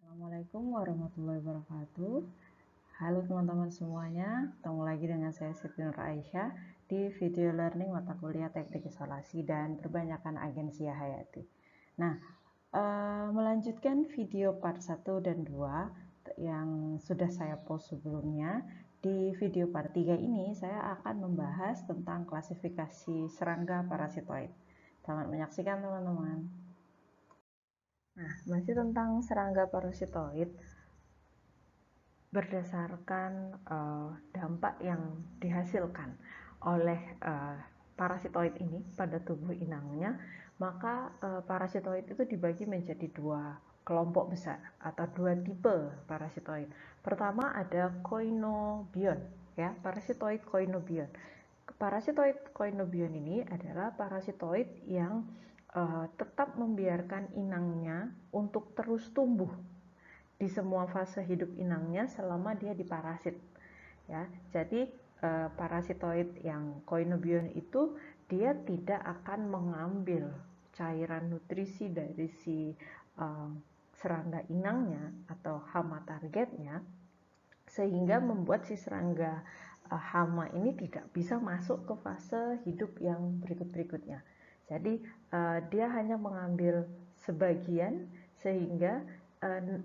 Assalamualaikum warahmatullahi wabarakatuh. Halo teman-teman semuanya, ketemu lagi dengan saya Siti Nur Aisyah di video learning mata kuliah teknik isolasi dan perbanyakan agensi hayati. Nah, melanjutkan video part 1 dan 2 yang sudah saya post sebelumnya. Di video part 3 ini saya akan membahas tentang klasifikasi serangga parasitoid. Selamat menyaksikan teman-teman. Nah, masih tentang serangga parasitoid. Berdasarkan dampak yang dihasilkan oleh parasitoid ini pada tubuh inangnya, maka parasitoid itu dibagi menjadi dua kelompok besar atau dua tipe parasitoid. Pertama ada koinobion, ya, parasitoid koinobion. Parasitoid koinobion ini adalah parasitoid yang tetap membiarkan inangnya untuk terus tumbuh di semua fase hidup inangnya selama dia diparasit, ya. Jadi parasitoid yang koinobion itu dia tidak akan mengambil cairan nutrisi dari si serangga inangnya atau hama targetnya, sehingga membuat si serangga hama ini tidak bisa masuk ke fase hidup yang berikut-berikutnya. Jadi dia hanya mengambil sebagian sehingga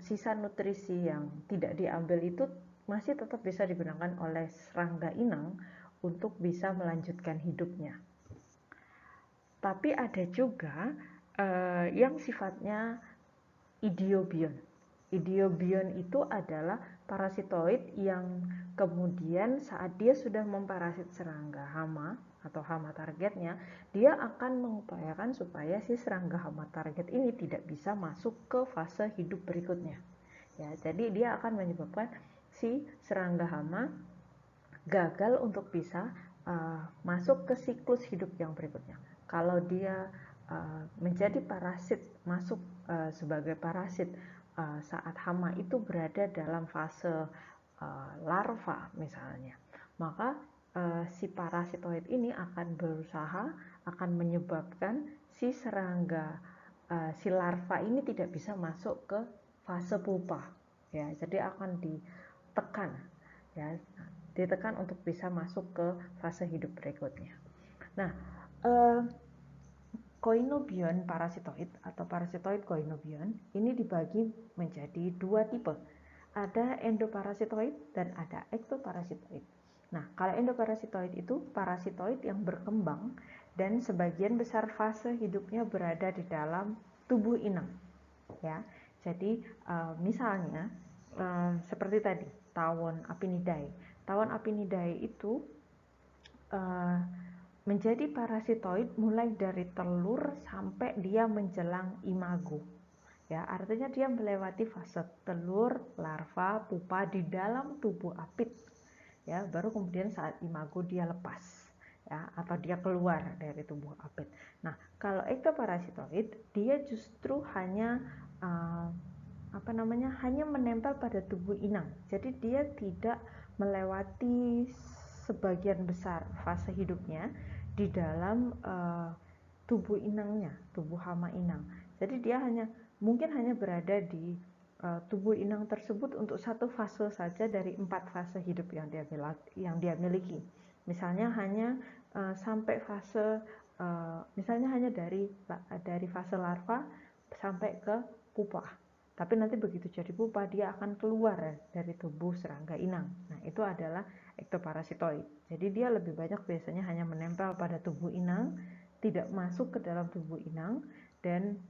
sisa nutrisi yang tidak diambil itu masih tetap bisa digunakan oleh serangga inang untuk bisa melanjutkan hidupnya. Tapi ada juga yang sifatnya idiobion. Idiobion itu adalah parasitoid yang kemudian saat dia sudah memparasit serangga hama atau hama targetnya, dia akan mengupayakan supaya si serangga hama target ini tidak bisa masuk ke fase hidup berikutnya. Ya, jadi dia akan menyebabkan si serangga hama gagal untuk bisa masuk ke siklus hidup yang berikutnya. Kalau dia menjadi parasit, masuk sebagai parasit saat hama itu berada dalam fase larva misalnya, maka si parasitoid ini akan berusaha, akan menyebabkan si serangga, si larva ini tidak bisa masuk ke fase pupa, ya. Jadi akan ditekan, ya, ditekan untuk bisa masuk ke fase hidup berikutnya. Nah, koinobion parasitoid atau parasitoid koinobion ini dibagi menjadi dua tipe. Ada endoparasitoid dan ada ektoparasitoid. Nah, kalau endoparasitoid itu parasitoid yang berkembang dan sebagian besar fase hidupnya berada di dalam tubuh inang, ya. Jadi misalnya seperti tadi tawon Apinidae. Tawon Apinidae itu menjadi parasitoid mulai dari telur sampai dia menjelang imago. Ya, artinya dia melewati fase telur, larva, pupa di dalam tubuh apit. Ya, baru kemudian saat imago dia lepas, ya, atau dia keluar dari tubuh apit. Nah, kalau ektoparasitoid dia justru hanya hanya menempel pada tubuh inang. Jadi dia tidak melewati sebagian besar fase hidupnya di dalam tubuh inangnya, tubuh hama inang. Jadi dia mungkin hanya berada di tubuh inang tersebut untuk satu fase saja dari 4 fase hidup yang dia miliki. Misalnya hanya sampai fase misalnya hanya dari fase larva sampai ke pupa. Tapi nanti begitu jadi pupa dia akan keluar dari tubuh serangga inang. Nah, itu adalah ektoparasitoid. Jadi dia lebih banyak biasanya hanya menempel pada tubuh inang, tidak masuk ke dalam tubuh inang, dan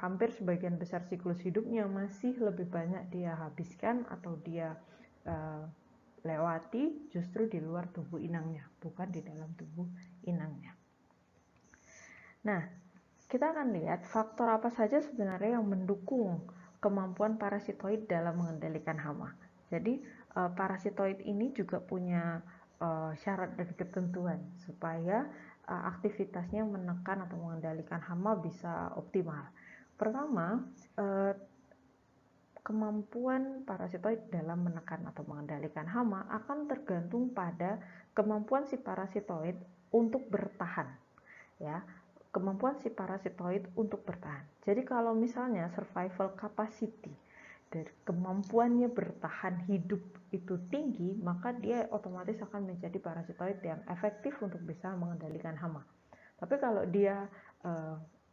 hampir sebagian besar siklus hidupnya masih lebih banyak dia habiskan atau dia lewati justru di luar tubuh inangnya, bukan di dalam tubuh inangnya. Nah, kita akan lihat faktor apa saja sebenarnya yang mendukung kemampuan parasitoid dalam mengendalikan hama. Jadi parasitoid ini juga punya syarat dan ketentuan supaya aktivitasnya menekan atau mengendalikan hama bisa optimal. Pertama, kemampuan parasitoid dalam menekan atau mengendalikan hama akan tergantung pada kemampuan si parasitoid untuk bertahan, ya. Kemampuan si parasitoid untuk bertahan. Jadi kalau misalnya survival capacity dari kemampuannya bertahan hidup itu tinggi, maka dia otomatis akan menjadi parasitoid yang efektif untuk bisa mengendalikan hama. Tapi kalau dia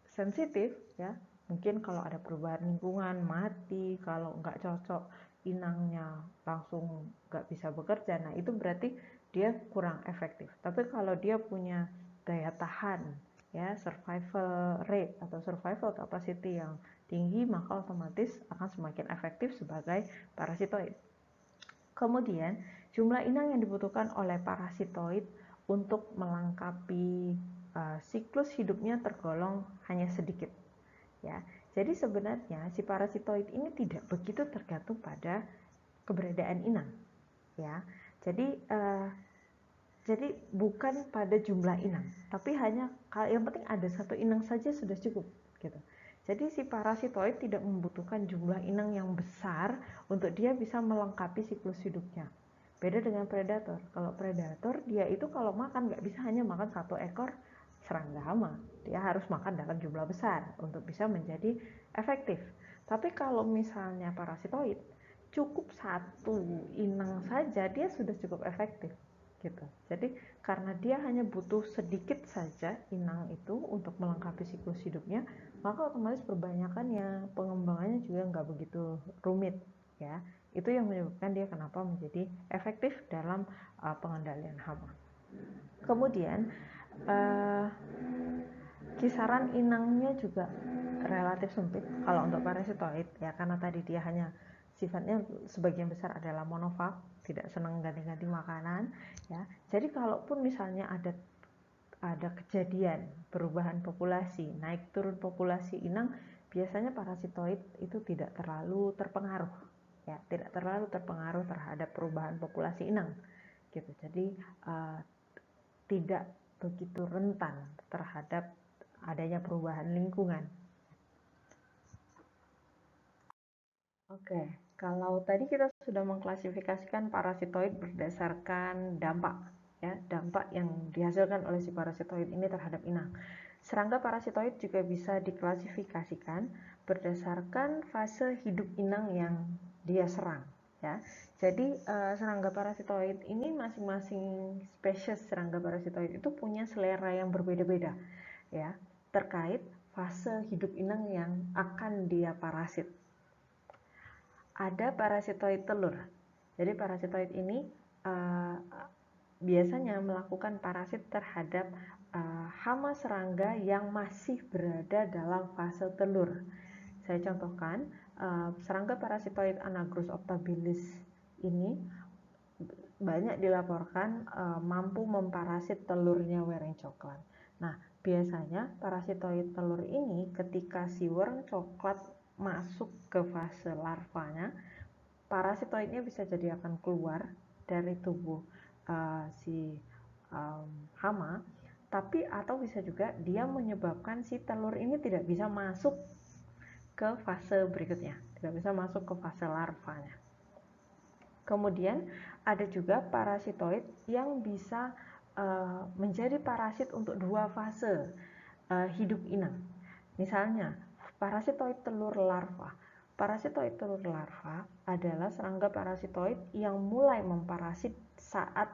sensitif, ya mungkin kalau ada perubahan lingkungan mati, kalau nggak cocok inangnya langsung nggak bisa bekerja, nah itu berarti dia kurang efektif. Tapi kalau dia punya daya tahan, ya survival rate atau survival capacity yang tinggi, maka otomatis akan semakin efektif sebagai parasitoid. Kemudian, jumlah inang yang dibutuhkan oleh parasitoid untuk melengkapi siklus hidupnya tergolong hanya sedikit. Ya, jadi sebenarnya si parasitoid ini tidak begitu tergantung pada keberadaan inang. Ya, jadi bukan pada jumlah inang, tapi hanya yang penting ada satu inang saja sudah cukup gitu. Jadi si parasitoid tidak membutuhkan jumlah inang yang besar untuk dia bisa melengkapi siklus hidupnya. Beda dengan predator. Kalau predator dia itu kalau makan nggak bisa hanya makan satu ekor serangga hama, dia harus makan dalam jumlah besar untuk bisa menjadi efektif. Tapi kalau misalnya parasitoid, cukup satu inang saja dia sudah cukup efektif gitu. Jadi karena dia hanya butuh sedikit saja inang itu untuk melengkapi siklus hidupnya, maka otomatis perbanyakannya, pengembangannya juga nggak begitu rumit ya. Itu yang menyebabkan dia kenapa menjadi efektif dalam pengendalian hama. Kemudian kisaran inangnya juga relatif sempit kalau untuk parasitoid ya, karena tadi dia hanya sifatnya sebagian besar adalah monofag, tidak senang ganti-ganti makanan ya. Jadi kalaupun misalnya ada kejadian perubahan populasi, naik turun populasi inang, biasanya parasitoid itu tidak terlalu terpengaruh ya, tidak terlalu terpengaruh terhadap perubahan populasi inang gitu. Jadi tidak begitu rentan terhadap adanya perubahan lingkungan. Oke, kalau tadi kita sudah mengklasifikasikan parasitoid berdasarkan dampak, ya, dampak yang dihasilkan oleh si parasitoid ini terhadap inang. Serangga parasitoid juga bisa diklasifikasikan berdasarkan fase hidup inang yang dia serang, ya. Jadi serangga parasitoid ini masing-masing spesies serangga parasitoid itu punya selera yang berbeda-beda, ya, terkait fase hidup inang yang akan dia parasit. Ada parasitoid telur. Jadi parasitoid ini biasanya melakukan parasit terhadap hama serangga yang masih berada dalam fase telur. Saya contohkan, serangga parasitoid Anagrus optabilis ini banyak dilaporkan mampu memparasit telurnya wereng coklat. Nah, biasanya parasitoid telur ini ketika si wereng coklat masuk ke fase larvanya, parasitoidnya bisa jadi akan keluar dari tubuh si hama, tapi atau bisa juga dia menyebabkan si telur ini tidak bisa masuk ke fase berikutnya, tidak bisa masuk ke fase larvanya. Kemudian ada juga parasitoid yang bisa menjadi parasit untuk dua fase hidup inang. Misalnya parasitoid telur larva. Parasitoid telur larva adalah serangga parasitoid yang mulai memparasit saat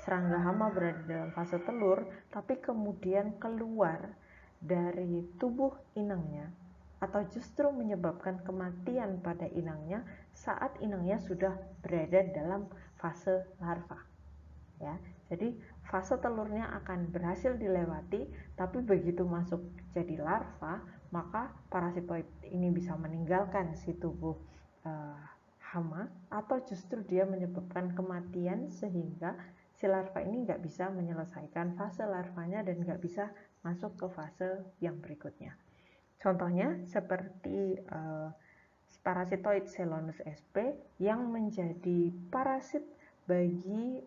serangga hama berada dalam fase telur, tapi kemudian keluar dari tubuh inangnya atau justru menyebabkan kematian pada inangnya saat inangnya sudah berada dalam fase larva. Ya, jadi fase telurnya akan berhasil dilewati, tapi begitu masuk jadi larva, maka parasitoid ini bisa meninggalkan si tubuh hama, atau justru dia menyebabkan kematian sehingga si larva ini nggak bisa menyelesaikan fase larvanya dan nggak bisa masuk ke fase yang berikutnya. Contohnya seperti parasitoid Celonus sp yang menjadi parasit bagi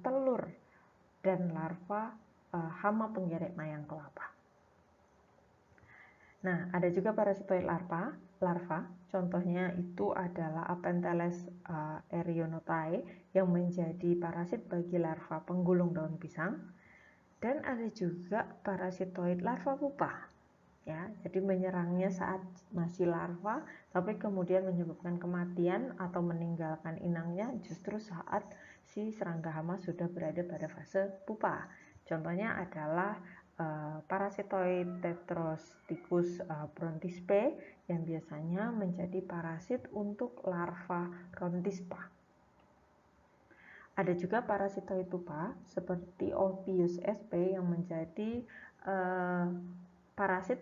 telur dan larva hama penggeret mayang kelapa. Nah, ada juga parasitoid larva, contohnya itu adalah Apenteles erionotae yang menjadi parasit bagi larva penggulung daun pisang. Dan ada juga parasitoid larva pupa. ya. Jadi menyerangnya saat masih larva, tapi kemudian menyebabkan kematian atau meninggalkan inangnya justru saat si serangga hama sudah berada pada fase pupa. Contohnya adalah parasitoid Tetrostithecus brontispe yang biasanya menjadi parasit untuk larva Rhontispa. Ada juga parasitoid pupa seperti Ophius sp yang menjadi parasit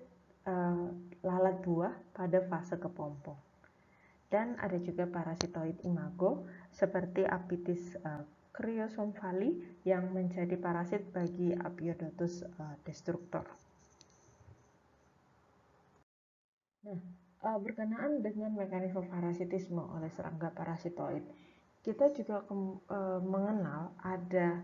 lalat buah pada fase kepompong. Dan ada juga parasitoid imago seperti Aphytis cryosomphali yang menjadi parasit bagi Apiodotus destructor. Nah, berkenaan dengan mekanisme parasitisme oleh serangga parasitoid, kita juga mengenal ada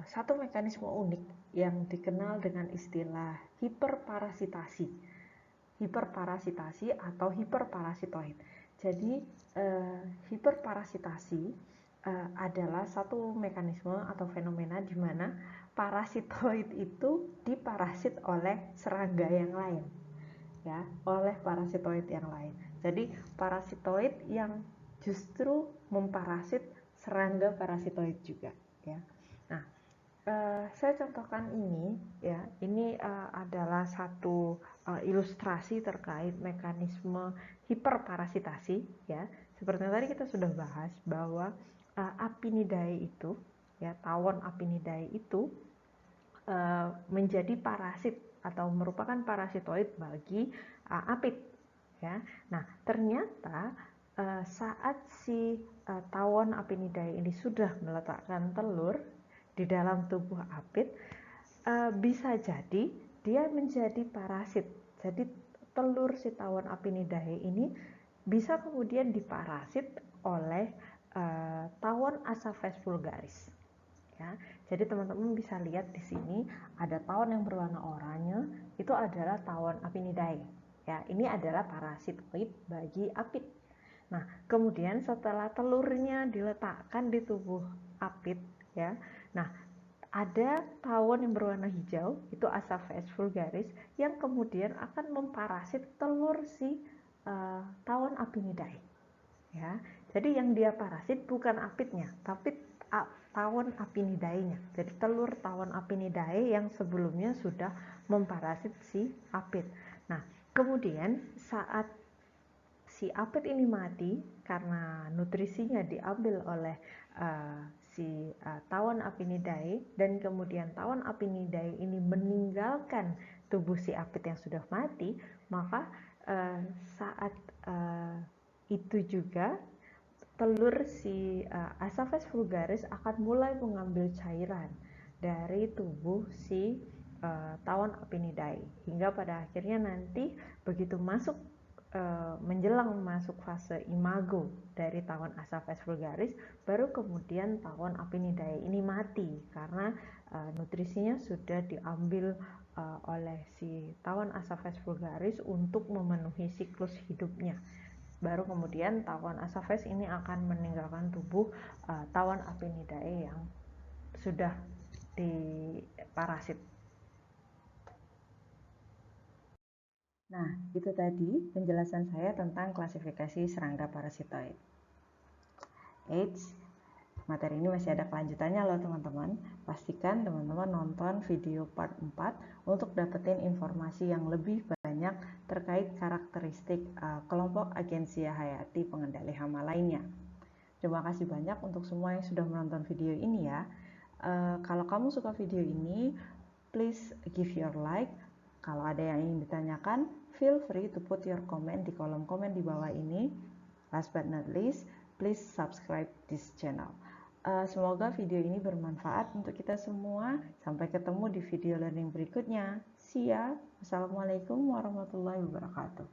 satu mekanisme unik yang dikenal dengan istilah hiperparasitasi atau hiperparasitoid. Jadi hiperparasitasi adalah satu mekanisme atau fenomena di mana parasitoid itu diparasit oleh serangga yang lain, ya, oleh parasitoid yang lain. Jadi parasitoid yang justru memparasit serangga parasitoid juga, ya. Nah, saya contohkan ini, ya. Ini adalah satu ilustrasi terkait mekanisme hiperparasitasi, ya. Seperti yang tadi kita sudah bahas bahwa Apinidae itu, ya, tawon Apinidae itu menjadi parasit atau merupakan parasitoid bagi apit, ya. Nah, ternyata saat si tawon Apinidae ini sudah meletakkan telur di dalam tubuh apit, bisa jadi dia menjadi parasit. Jadi telur si tawon Apinidae ini bisa kemudian diparasit oleh tawon Asaphes vulgaris, ya. Jadi teman-teman bisa lihat di sini ada tawon yang berwarna oranye, itu adalah tawon Apinidae. Ya, ini adalah parasitoid bagi apit. Nah, kemudian setelah telurnya diletakkan di tubuh apit, ya. Nah, ada tawon yang berwarna hijau, itu Asaphes vulgaris, yang kemudian akan memparasit telur si tawon Apinidae, ya. Jadi yang dia parasit bukan apitnya, tapi tawon Apinidae-nya. Jadi telur tawon Apinidae yang sebelumnya sudah memparasit si apit. Nah, kemudian saat si apit ini mati karena nutrisinya diambil oleh si tawon Apinidae, dan kemudian tawon Apinidae ini meninggalkan tubuh si apit yang sudah mati, maka saat itu juga telur si Asaphes vulgaris akan mulai mengambil cairan dari tubuh si tawon Apinidae, hingga pada akhirnya nanti begitu masuk menjelang masuk fase imago dari tawon Asaphes vulgaris, baru kemudian tawon Apinidae ini mati karena nutrisinya sudah diambil oleh si tawon Asaphes vulgaris untuk memenuhi siklus hidupnya. Baru kemudian tawon Asaphes ini akan meninggalkan tubuh tawon Apinidae yang sudah diparasit. Nah, itu tadi penjelasan saya tentang klasifikasi serangga parasitoid. Eits, materi ini masih ada kelanjutannya loh teman-teman. Pastikan teman-teman nonton video part 4 untuk dapetin informasi yang lebih banyak terkait karakteristik kelompok Agensia hayati pengendali hama lainnya. Terima kasih banyak untuk semua yang sudah menonton video ini ya. Kalau kamu suka video ini, please give your like. Kalau ada yang ingin ditanyakan, feel free to put your comment di kolom komen di bawah ini. Last but not least, please subscribe this channel. Semoga video ini bermanfaat untuk kita semua. Sampai ketemu di video learning berikutnya. See ya. Wassalamualaikum warahmatullahi wabarakatuh.